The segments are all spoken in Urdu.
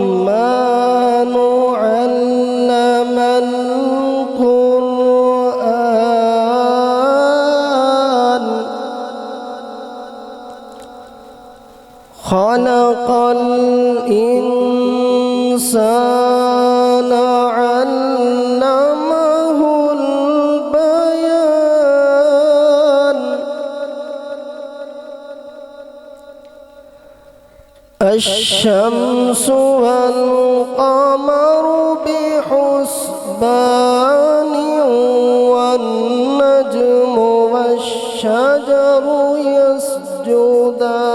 الرحمن علم القرآن خلق الإنسان علمه البيان الشمس والقمر بحسبان والنجم والشجر يسجدان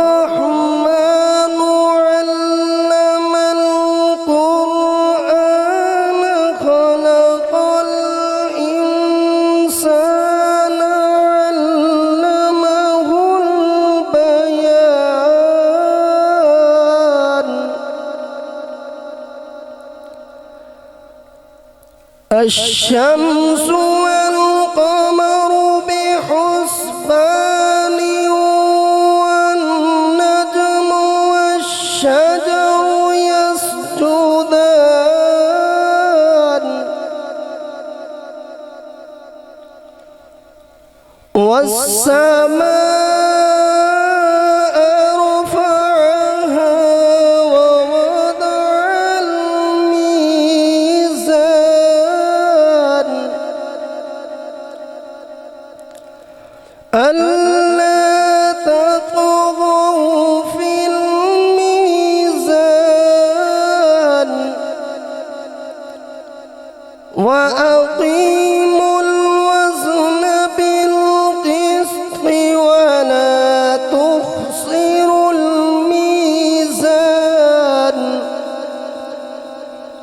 الرحمن علم القرآن خلق الإنسان علمه البيان الشمس والقمر بحسبان والنجم والشجر يسجدان والسماء رفعها ووضع الميزان ألا تطغوا في الميزان وأقيموا الوزن بالقسط ولا تخسروا الميزان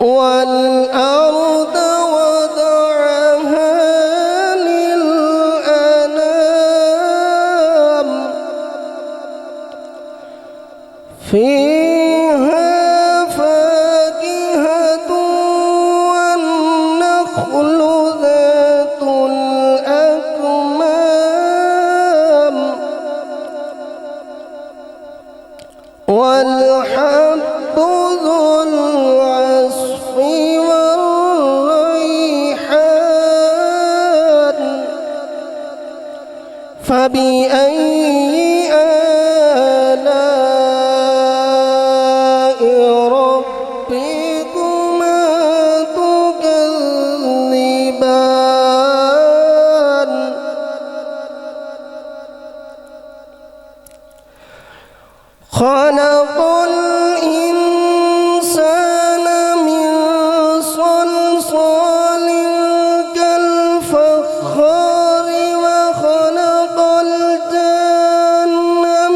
والأرض وضعها للأنام فيها فاكهة والنخل ذات الأكمام والحب ذو العصف والريحان فبأي آلاء ربكما تكذبان خلق الإنسان من صلصال كالفخار وخلق الجن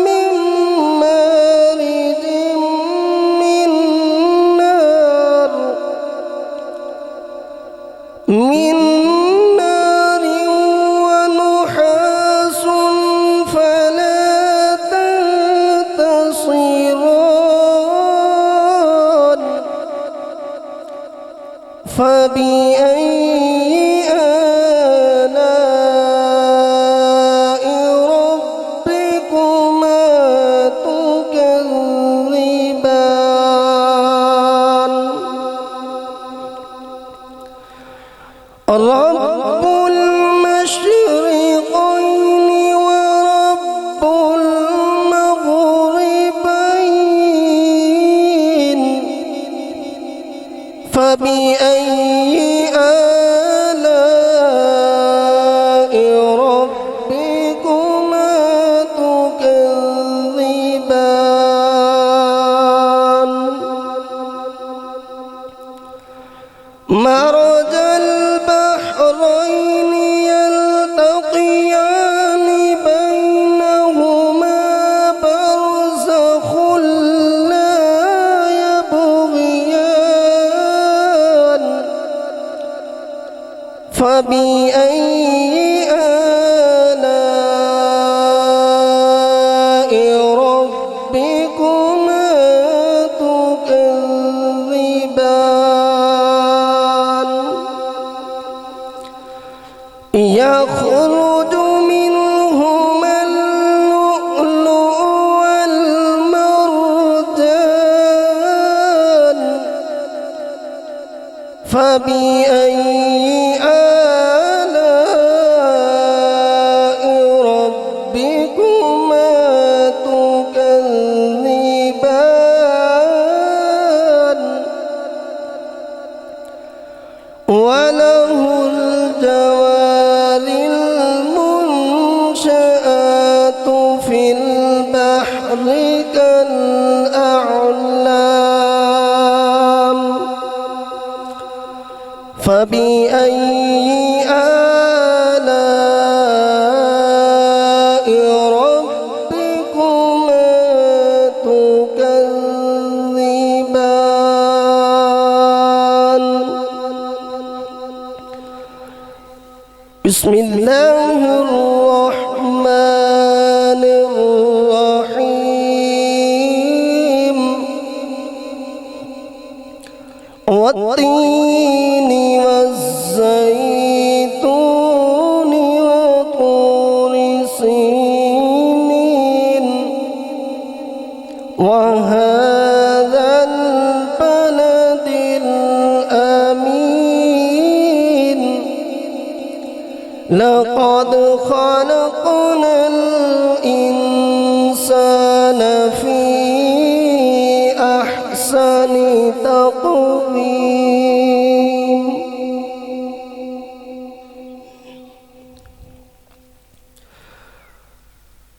من مارج من نار ونحاس فلا تنتصران فبأي آلاء ربكما تكذبان رب المشرقين ورب المغربين فبأي آلاء ربكما تكذبان مرج البحرين يلتقيان بينهما برزخ لا يبغيان فبأي آلاء ربكما تكذبان يخرج منهما اللؤلؤ والمرجان فبأي آلاء ربكما تكذبان وله الجوار المنشآت في البحر كالأعلام فبأي آلاء ربكما تكذبان بسم الله الرحمن الرحيم والتين والزيتون وطور سينين وهذا البلد الأمين لقد خلقنا الإنسان في أحسن تقويم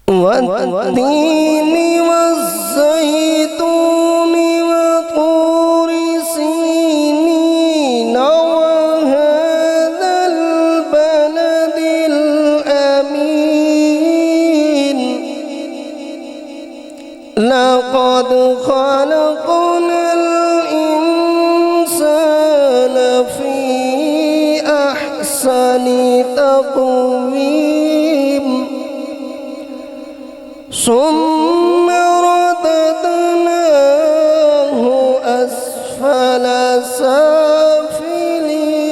والتين والزيتون وطور سينين وهذا البلد الأمين لقد خلقنا الإنسان في أحسن تقويم ثم رددناه أسفل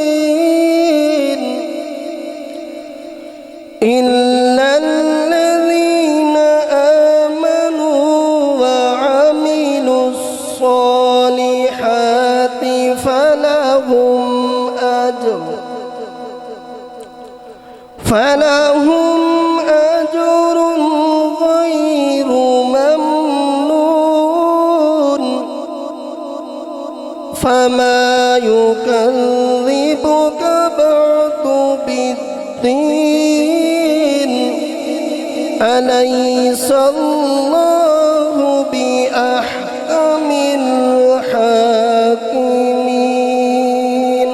سافلين إلا الذين آمنوا وعملوا الصالحات فلهم أجر غير ممنون فما يكذبك بعد بالدين أليس الله بأحكم الحاكمين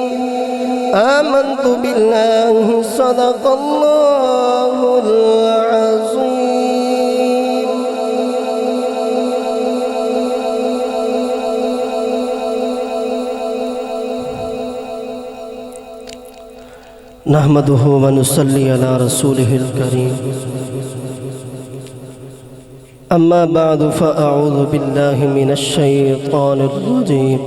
آمنت بالله صدق الله العظيم نحمده ونصلي على رسوله الكريم أما بعد فأعوذ بالله من الشيطان الرجيم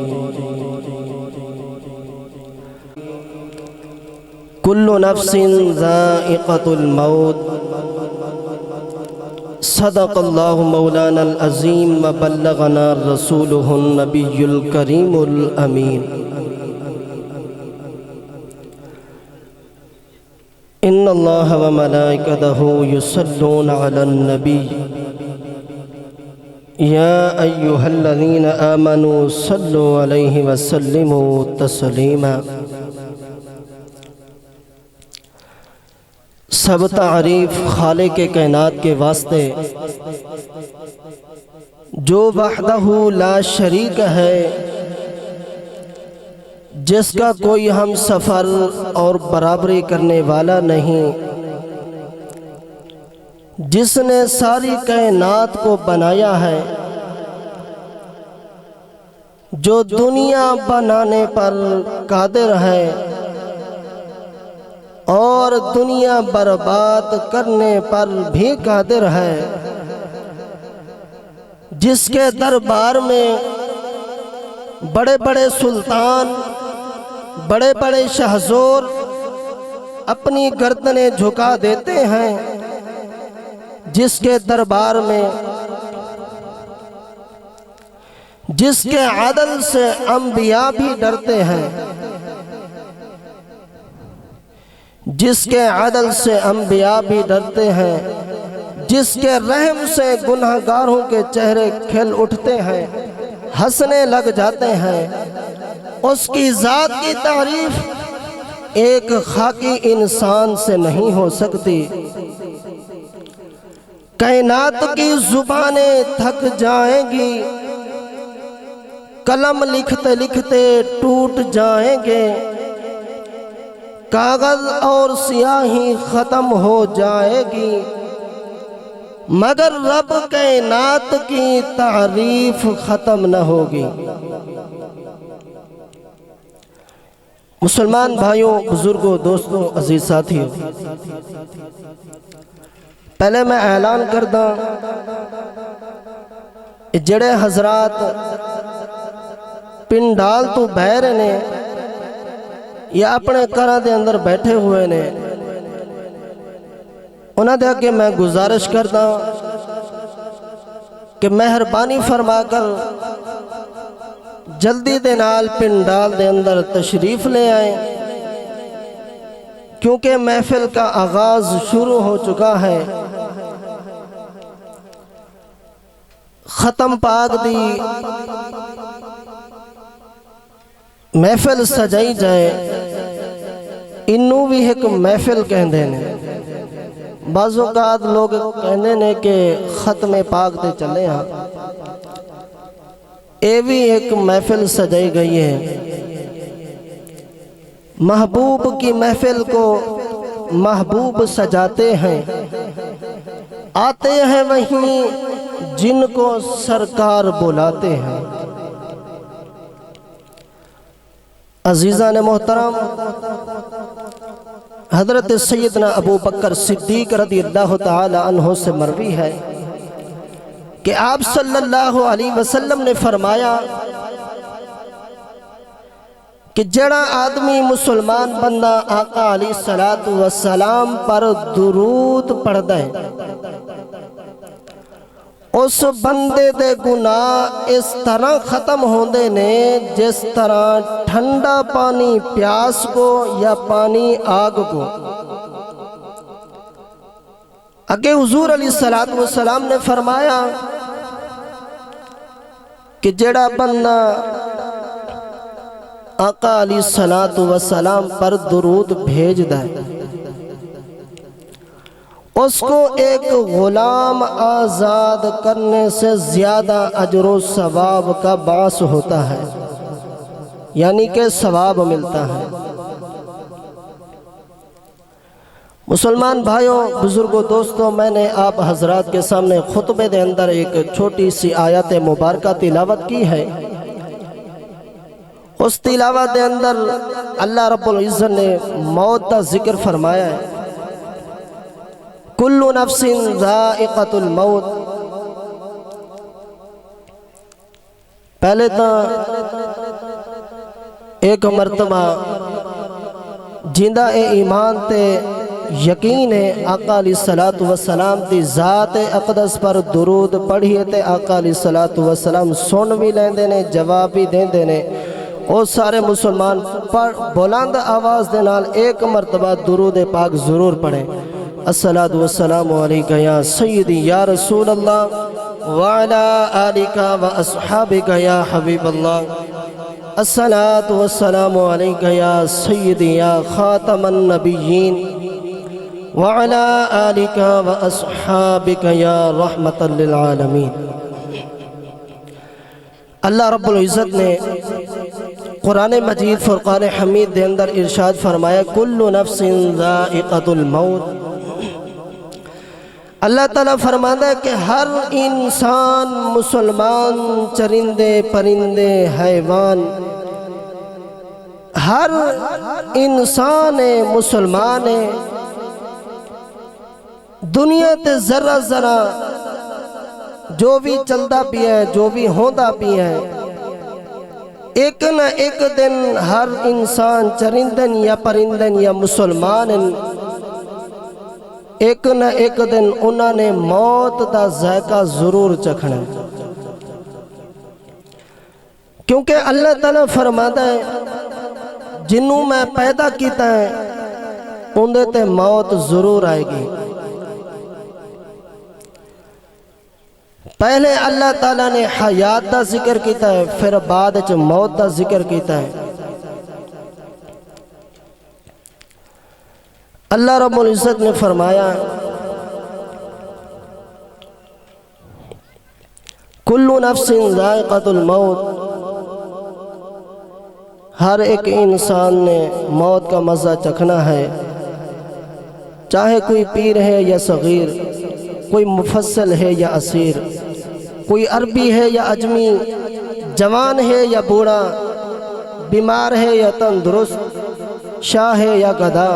کل نفس ذائقۃ الموت صدق اللہ مولانا العظیم وبلغنا رسولہ النبی الکریم الامین ان اللہ وملائکتہ یصلون علی النبی یا ایہا الذین آمنوا صلوا علیہ وسلموا تسلیما۔ سب تعریف خالق کائنات کے واسطے جو وحدہ لا شریک ہے، جس کا کوئی ہم سفر اور برابری کرنے والا نہیں، جس نے ساری کائنات کو بنایا ہے، جو دنیا بنانے پر قادر ہے اور دنیا برباد کرنے پر بھی قادر ہے، جس کے دربار میں بڑے بڑے سلطان، بڑے بڑے شہزور اپنی گردنیں جھکا دیتے ہیں، جس کے دربار میں جس کے عدل سے انبیاء بھی ڈرتے ہیں، جس کے عدل سے انبیاء بھی ڈرتے ہیں، جس کے رحم سے گناہگاروں کے چہرے کھل اٹھتے ہیں، ہنسنے لگ جاتے ہیں، اس کی ذات کی تعریف ایک خاکی انسان سے نہیں ہو سکتی۔ کائنات کی زبانیں تھک جائیں گی، قلم لکھتے لکھتے ٹوٹ جائیں گے، کاغذ اور سیاہی ختم ہو جائے گی، مگر رب کائنات کی تعریف ختم نہ ہوگی۔ مسلمان بھائیوں، بزرگوں، دوستوں، عزیز ساتھیوں، پہلے میں اعلان کردہ جڑے حضرات پنڈال تو بہرے نے یا اپنے گھراں دے اندر بیٹھے ہوئے نے، انہاں دے اگے میں گزارش کردا کہ مہربانی فرما کر جلدی دے نال پنڈال دے اندر تشریف لے آئیں، کیونکہ محفل کا آغاز شروع ہو چکا ہے۔ ختم پاک دی محفل سجائی جائے، انہوں بھی ایک محفل کہندے نے، بعض اوقات لوگ کہندے نے کہ ختم پاک دے چلے ہاں، اے بھی ایک محفل سجائی گئی ہے۔ محبوب کی محفل کو محبوب سجاتے ہیں، آتے ہیں وہیں جن کو سرکار بلاتے ہیں۔ عزیزان محترم، حضرت سیدنا ابو بکر صدیق رضی اللہ تعالی عنہ سے مروی ہے کہ آپ صلی اللہ علیہ وسلم نے فرمایا کہ جڑا آدمی مسلمان بندہ آقا علیہ السلام پر درود پڑھ دے، اس بندے دے گناہ اس طرح ختم ہوندے نے جس طرح ٹھنڈا پانی پیاس کو یا پانی آگ کو۔ آگے حضور علیہ السلام نے فرمایا کہ جڑا بندہ آقا علیہ السلام پر درود بھیج دے، اس کو ایک غلام آزاد کرنے سے زیادہ اجر و ثواب کا باعث ہوتا ہے، یعنی کہ ثواب ملتا ہے۔ مسلمان بھائیوں، بزرگوں، دوستوں، میں نے آپ حضرات کے سامنے خطبے دے اندر ایک چھوٹی سی آیت مبارکہ تلاوت کی ہے۔ اس تلاوت دے اندر اللہ رب العزت نے موت کا ذکر فرمایا ہے۔ کل نفس ذائقۃ الموت، پہلے تو ایک مرتبہ جندہ اے ایمان تے یقین ہے آقا علیہ الصلوۃ والسلام دی ذات اقدس پر درود پڑھیے تے آقا علیہ الصلوۃ والسلام سن بھی لیندے نے جواب بھی دیندے نے او سارے مسلمان بلند آواز دے نال ایک مرتبہ درود پاک ضرور پڑھیں الصلاۃ والسلام علیکہ یا سیدی یا رسول اللہ وعلا آلکہ و اصحابکہ یا حبیب اللہ الصلاۃ والسلام علیکہ یا سیدی یا خاتم النبیین وعلا آلکہ و اصحابکہ یا رحمت للعالمین۔ اللہ رب العزت نے قرآن مجید فرقان حمید دے اندر ارشاد فرمایا کل نفس ذائقۃ الموت۔ اللہ تعالیٰ فرماتا ہے کہ ہر انسان مسلمان چرندے پرندے حیوان ہر انسان مسلمان دنیا تے ذرہ ذرہ جو بھی چلدا پیا ہے جو بھی ہوندا پیا ہے ایک نہ ایک دن ہر انسان چرندن یا پرندن یا مسلمان ایک نہ ایک دن انہوں نے موت دا ذائقہ ضرور چکھنا ہے، کیونکہ اللہ تعالیٰ فرماتا ہے جنوں میں پیدا کیتا ہے اندے تے موت ضرور آئے گی۔ پہلے اللہ تعالیٰ نے حیات دا ذکر کیتا ہے پھر بعد وچ موت دا ذکر کیتا ہے۔ اللہ رب العزت نے فرمایا کل نفس ذائقۃ الموت، ہر ایک انسان نے موت کا مزہ چکھنا ہے، چاہے کوئی پیر ہے یا صغیر، کوئی مفصل ہے یا اسیر، کوئی عربی ہے یا اجمی، جوان ہے یا بوڑھا، بیمار ہے یا تندرست، شاہ ہے یا گدھا،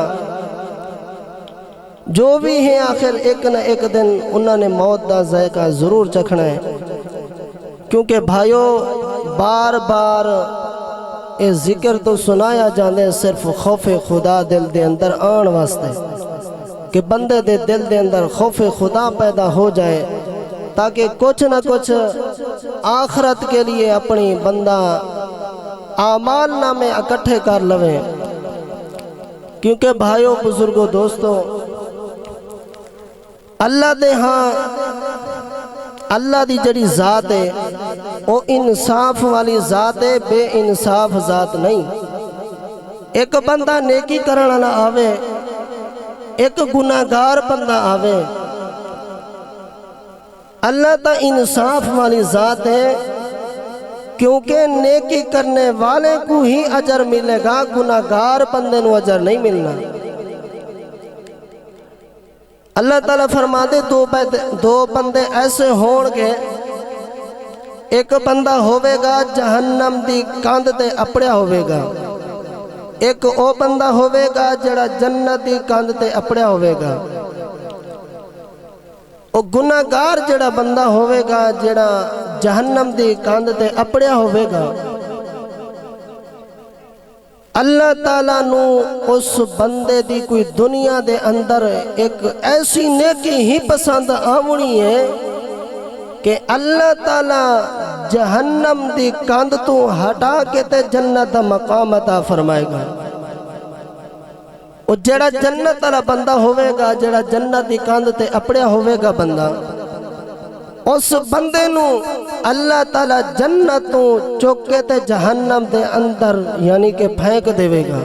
جو بھی ہیں آخر ایک نہ ایک دن انہوں نے موت دا ذائقہ ضرور چکھنا ہے۔ کیونکہ بھائیو بار بار یہ ذکر تو سنایا جاندے صرف خوف خدا دل دے اندر آن واسطے کہ بندے دے دل دے اندر خوف خدا پیدا ہو جائے تاکہ کچھ نہ کچھ آخرت کے لیے اپنی بندہ اعمال نامے اکٹھے کر لویں۔ کیونکہ بھائیو بزرگوں دوستوں اللہ دے ہاں اللہ دی جڑی ذات ہے وہ انصاف والی ذات ہے، بے انصاف ذات نہیں۔ ایک بندہ نیکی کرن والا آوے، ایک گناہگار بندہ آوے، اللہ تا انصاف والی ذات ہے کیونکہ نیکی کرنے والے کو ہی اجر ملے گا، گناہگار بندے نو اجر نہیں ملنا۔ اللہ تعالیٰ فرماتے دو بندے ایسے ہون گے، ایک بندہ ہوئے گا جہنم دی کاندھ تے اپڑیا ہوئے گا، ایک او بندہ ہوئے گا جڑا جنت دی کاندھ تے اپڑیا ہوئے گا۔ او گناہگار جڑا بندہ ہوئے گا جڑا جہنم دی کاندھ تے اپڑیا ہوئے گا، اللہ تعالیٰ نو اس بندے دی کوئی دنیا دے اندر ایک ایسی نیکی ہی پسند آونی ہے کہ اللہ تعالیٰ جہنم دی کاندھ تو ہٹا کے تے جنت دا مقام عطا فرمائے گا۔ اور جڑا جنت والا بندہ ہوئے گا، جڑا جنت دی کاندھ تے اپڑیا ہوئے گا بندہ، اس بندے نو اللہ تعالیٰ جنت تو چوکے تے جہنم دے اندر یعنی کہ پھینک دے گا،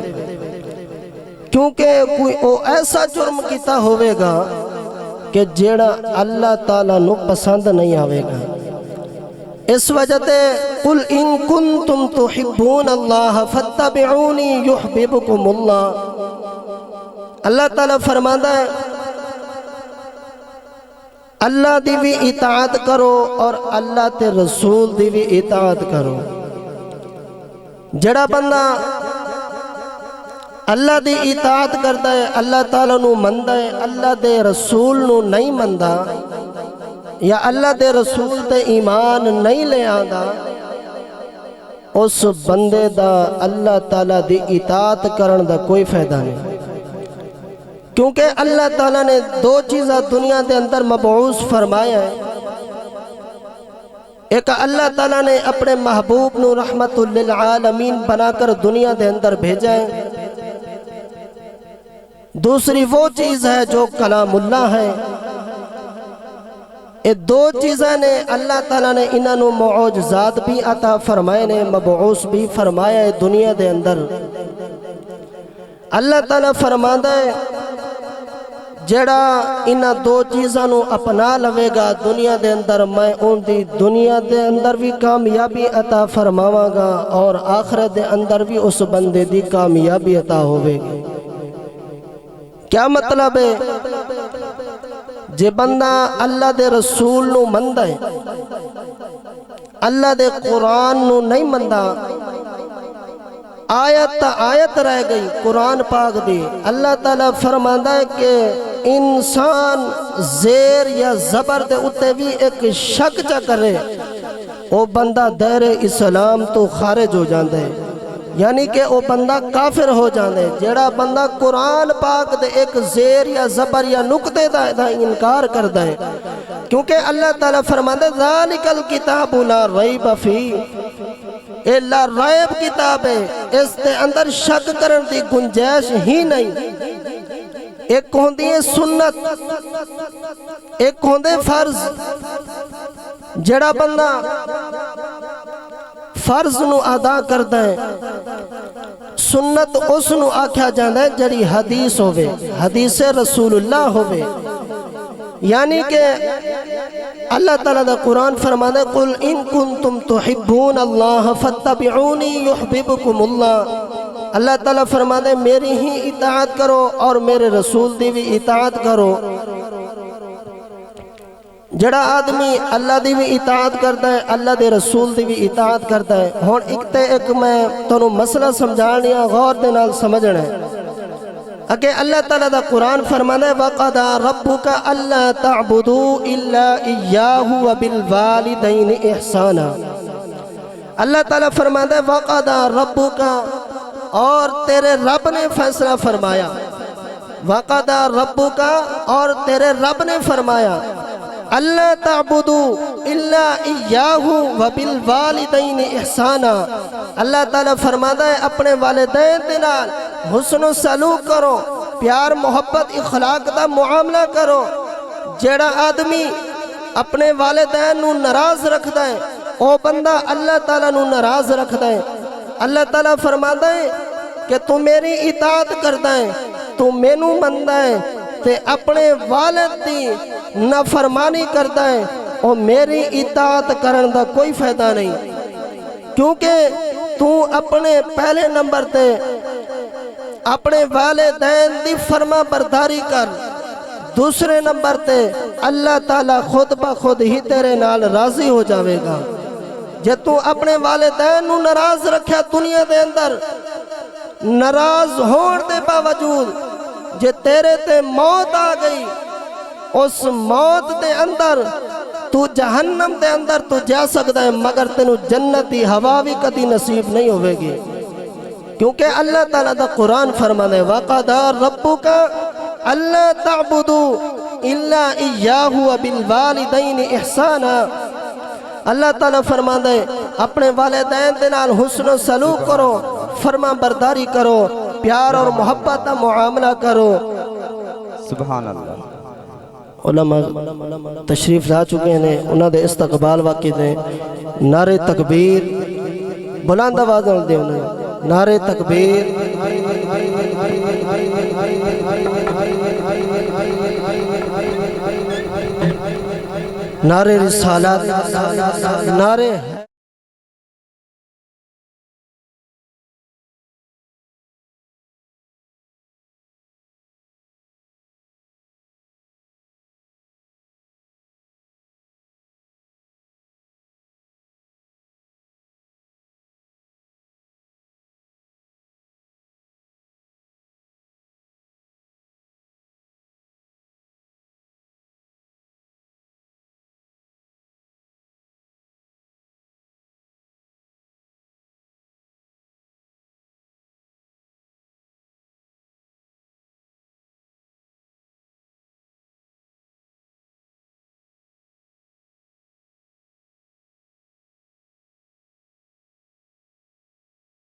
کیونکہ کوئی او ایسا جرم کیتا ہوئے گا کہ جیڑا اللہ تعالیٰ نو پسند نہیں آوے گا۔ اس وجہ تے قل ان کنتم تحبون اللہ فاتبعونی یحببکم اللہ، اللہ تعالیٰ فرماتا ہے اللہ دی بھی اطاعت کرو اور اللہ تے رسول دی بھی اطاعت کرو۔ جڑا بندہ اللہ دی اطاعت کرتا ہے، اللہ تعالیٰ نو مندہ ہے، اللہ دے رسول نو نہیں مندہ یا اللہ دے رسول تے ایمان نہیں لے آندا، اس بندے دا اللہ تعالیٰ دی اطاعت کرن دا کوئی فائدہ نہیں، کیونکہ اللہ تعالیٰ نے دو چیزاں دنیا دے اندر مبعوث فرمایا ہے۔ ایک اللہ تعالیٰ نے اپنے محبوب نو رحمت للعالمین بنا کر دنیا دے اندر بھیجا ہے، دوسری وہ چیز ہے جو کلام اللہ ہے۔ یہ دو چیزیں نے اللہ تعالیٰ نے انہوں معجزات بھی عطا فرمائے نے، مبعوث بھی فرمایا ہے دنیا دے اندر۔ اللہ تعالیٰ فرماتا ہے جڑا انہاں دو چیزاں نو اپنا لوے گا دنیا دے اندر، میں ان دی دنیا دے اندر بھی کامیابی عطا فرماواں گا اور آخرت دے اندر بھی اس بندے دی کامیابی عطا ہوے گی۔ کیا مطلب ہے؟ جے بندہ اللہ دے رسول نو مندا ہے، اللہ دے قرآن نو نہیں مندا، آیت تا آیت رہ گئی قرآن پاک دی، اللہ تعالیٰ فرماندا ہے کہ انسان زیر یا زبر دے اتے بھی ایک شک چا کرے، وہ بندہ دائر اسلام تو خارج ہو جاندے، یعنی کہ وہ بندہ کافر ہو جاندے۔ جیڑا بندہ قرآن پاک دے ایک زیر یا زبر یا نقطے دا انکار کردا ہے، کیونکہ اللہ تعالیٰ فرماندا ہے ذالک الکتاب لا ریب فیہ، اے لا ریب کتاب ہے، اس دے اندر شک کرن دی گنجائش ہی نہیں۔ ایک ہوندی ہے سنت، ایک ہوندے فرض۔ جڑا بندہ فرض نو ادا کردا ہے، سنت اس نو آکھیا جاندا ہے جڑی حدیث ہوئے، حدیث رسول اللہ ہوئے، یعنی کہ اللہ تعالیٰ دا قرآن فرمانے قل ان کنتم تحبون اللہ فاتبعونی یحببکم اللہ، اللہ تعالیٰ فرمانے میری ہی اطاعت کرو اور میرے رسول دی بھی اطاعت کرو۔ جڑا آدمی اللہ دی بھی اطاعت کرتا ہے، اللہ دے رسول دی بھی اطاعت کرتا ہے۔ ہون ایک تے ایک میں تنوں مسئلہ سمجھانیا غور دے نال سمجھنا ہے۔ اگے اللہ تعالیٰ دا قرآن فرمانا ہے وَقَضَى رَبُّكَ أَلَّا تَعْبُدُوا إِلَّا إِيَّاهُ وَبِالْوَالِدَيْنِ إِحْسَانًا، اللہ تعالیٰ فرمانا ہے وَقَضَى رَبُّكَ، اور تیرے رب نے فیصلہ فرمایا، وَقَضَى رَبُّكَ، اور تیرے رب نے فرمایا اللہ تعبدوا الا ایاہ وبالوالدین احسانا، اللہ تعالیٰ فرماتا ہے اپنے والدین دے نال حسن و سلوک کرو، پیار محبت اخلاق دا معاملہ کرو۔ جیڑا آدمی اپنے والدین نو ناراض رکھدا ہے او بندہ اللہ تعالیٰ نو ناراض رکھدا ہے۔ اللہ تعالیٰ فرماتا ہے کہ تو میری اطاعت کردا ہے، تو مینوں مندا ہے تے اپنے والد دی نافرمانی کردا ہے، اور میری اطاعت کرن دا کوئی فائدہ نہیں، کیونکہ تو اپنے پہلے نمبر تے اپنے والدین دی فرما برداری کر، دوسرے نمبر تے اللہ تعالیٰ خود بخود ہی تیرے نال راضی ہو جاوے گا۔ جے تو اپنے والدین نو ناراض رکھیا دنیا دے اندر، ناراض ہون دے باوجود جے تیرے تے موت آ گئی، اس موت دے اندر تو جہنم دے اندر تو جا سکتا ہے، مگر تینو جنتی ہوا بھی کدی نصیب نہیں ہوئے گی، کیونکہ اللہ تعالیٰ دا قرآن فرمانے وَقَضَى رَبُّكَ أَلَّا تَعْبُدُوا إِلَّا إِيَّاهُ وَبِالْوَالِدَيْنِ إِحْسَانًا، اللہ تعالیٰ فرمانے اپنے والدین دے نال حسن و سلوک کرو، فرما برداری کرو، پیار اور محبت کا معاملہ کرو۔ سبحان اللہ۔ علماء تشریف لا چکے ہیں، انہوں نے استقبال واقع دیں، نعرہ تکبیر بلند آواز نال دیں، نعرہ تکبیر، نعرہ رسالت، نعرہ